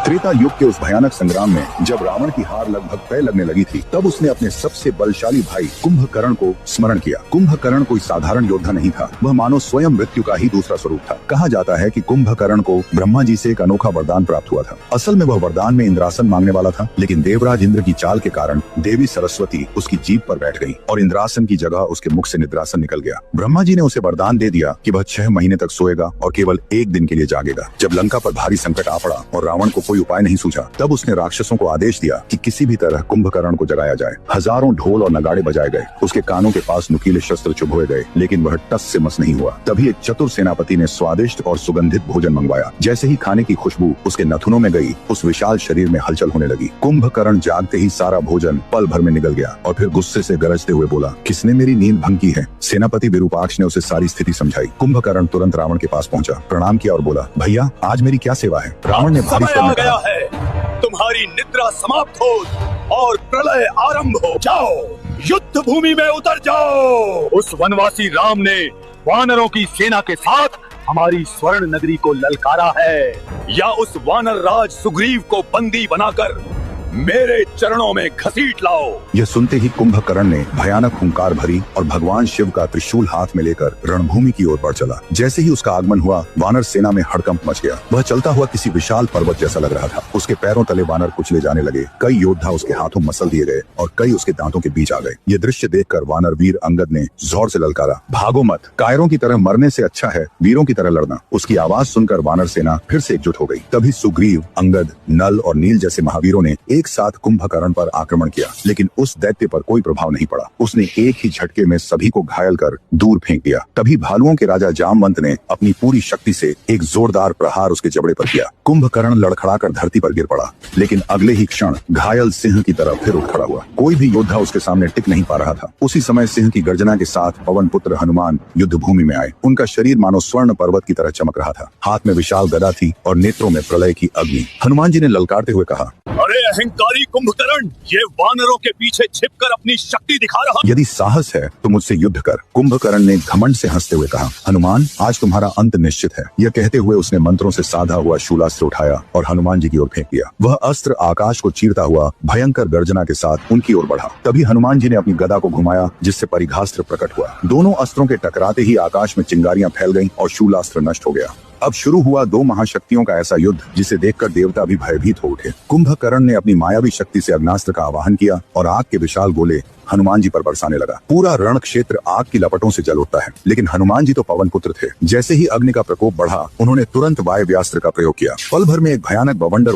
त्रेता युग के उस भयानक संग्राम में जब रावण की हार लगभग तय लगने लगी थी, तब उसने अपने सबसे बलशाली भाई कुंभकर्ण को स्मरण किया। कुंभकर्ण कोई साधारण योद्धा नहीं था, वह मानो स्वयं मृत्यु का ही दूसरा स्वरूप था। कहा जाता है कि कुंभकर्ण को ब्रह्मा जी से एक अनोखा वरदान प्राप्त हुआ था। असल में वह वरदान में इंद्रासन मांगने वाला था, लेकिन देवराज इंद्र की चाल के कारण देवी सरस्वती उसकी जीभ पर बैठ गई और इंद्रासन की जगह उसके मुख से निद्रासन निकल गया। ब्रह्मा जी ने उसे वरदान दे दिया कि वह 6 महीने तक सोएगा और केवल 1 दिन के लिए जागेगा। जब लंका पर भारी संकट आ पड़ा और रावण को कोई उपाय नहीं सूझा, तब उसने राक्षसों को आदेश दिया कि किसी भी तरह कुंभकर्ण को जगाया जाए। हजारों ढोल और नगाड़े बजाए गए, उसके कानों के पास नुकीले शस्त्र चुभोए गए, लेकिन वह टस से मस नहीं हुआ। तभी एक चतुर सेनापति ने स्वादिष्ट और सुगंधित भोजन मंगवाया। जैसे ही खाने की खुशबू उसके नथुनों में गई, उस विशाल शरीर में हलचल होने लगी। कुंभकर्ण जागते ही सारा भोजन पल भर में निगल गया और फिर गुस्से से गरजते हुए बोला, किसने मेरी नींद भंग की है? सेनापति विरूपाक्ष ने उसे सारी स्थिति समझाई। कुंभकर्ण तुरंत रावण के पास पहुंचा, प्रणाम किया और बोला, भैया आज मेरी क्या सेवा है? रावण ने भारी स्वर में कहा, तुम्हारी निद्रा समाप्त हो और प्रलय आरंभ हो। जाओ, युद्ध भूमि में उतर जाओ। उस वनवासी राम ने वानरों की सेना के साथ हमारी स्वर्ण नगरी को ललकारा है, या उस वानर राज सुग्रीव को बंदी बनाकर मेरे चरणों में घसीट लाओ। यह सुनते ही कुंभकर्ण ने भयानक हुंकार भरी और भगवान शिव का त्रिशूल हाथ में लेकर रणभूमि की ओर बढ़ चला। जैसे ही उसका आगमन हुआ, वानर सेना में हड़कंप मच गया। वह चलता हुआ किसी विशाल पर्वत जैसा लग रहा था। उसके पैरों तले वानर कुचले जाने लगे। कई योद्धा उसके हाथों मसल दिए गए और कई उसके दांतों के बीच आ गए। ये दृश्य देखकर वानर वीर अंगद ने जोर से ललकारा, भागो मत, कायरों की तरह मरने से अच्छा है वीरों की तरह लड़ना। उसकी आवाज सुनकर वानर सेना फिर से एकजुट हो गई। तभी सुग्रीव, अंगद, नल और नील जैसे महावीरों ने एक साथ कुंभकर्ण पर आक्रमण किया, लेकिन उस दैत्य पर कोई प्रभाव नहीं पड़ा। उसने एक ही झटके में सभी को घायल कर दूर फेंक दिया। तभी भालुओं के राजा जामवंत ने अपनी पूरी शक्ति से एक जोरदार प्रहार उसके जबड़े पर किया। कुंभकर्ण लड़खड़ाकर धरती पर गिर पड़ा, लेकिन अगले ही क्षण घायल सिंह की तरह फिर उठ खड़ा हुआ। कोई भी योद्धा उसके सामने टिक नहीं पा रहा था। उसी समय सिंह की गर्जना के साथ पवन पुत्र हनुमान युद्ध भूमि में आए। उनका शरीर मानो स्वर्ण पर्वत की तरह चमक रहा था। हाथ में विशाल गदा थी और नेत्रों में प्रलय की अग्नि। हनुमान जी ने ललकारते हुए कहा, अरे अहंकारी कुंभकर्ण, ये वानरों के पीछे छिपकर अपनी शक्ति दिखा रहा। यदि साहस है तो मुझसे युद्ध कर। कुंभकर्ण ने घमंड से हंसते हुए कहा, हनुमान आज तुम्हारा अंत निश्चित है। यह कहते हुए उसने मंत्रों से साधा हुआ शूलास्त्र उठाया और हनुमान जी की ओर फेंक दिया। वह अस्त्र आकाश को चीरता हुआ भयंकर गर्जना के साथ उनकी ओर बढ़ा। तभी हनुमान जी ने अपनी गदा को घुमाया, जिससे परिघास्त्र प्रकट हुआ। दोनों अस्त्रों के टकराते ही आकाश में चिंगारियां फैल गईं और शूलास्त्र नष्ट हो गया। अब शुरू हुआ 2 महाशक्तियों का ऐसा युद्ध जिसे देखकर देवता भी भयभीत हो उठे। कुंभकर्ण ने अपनी मायावी शक्ति से अग्नास्त्र का आवाहन किया और आग के विशाल गोले हनुमान जी पर बरसाने लगा। पूरा रण क्षेत्र आग की लपटों से जल उठता है, लेकिन हनुमान जी तो पवन पुत्र थे। जैसे ही अग्नि का प्रकोप बढ़ा, उन्होंने तुरंत वायव्यास्त्र का प्रयोग किया। पल भर में एक भयानक बवंडर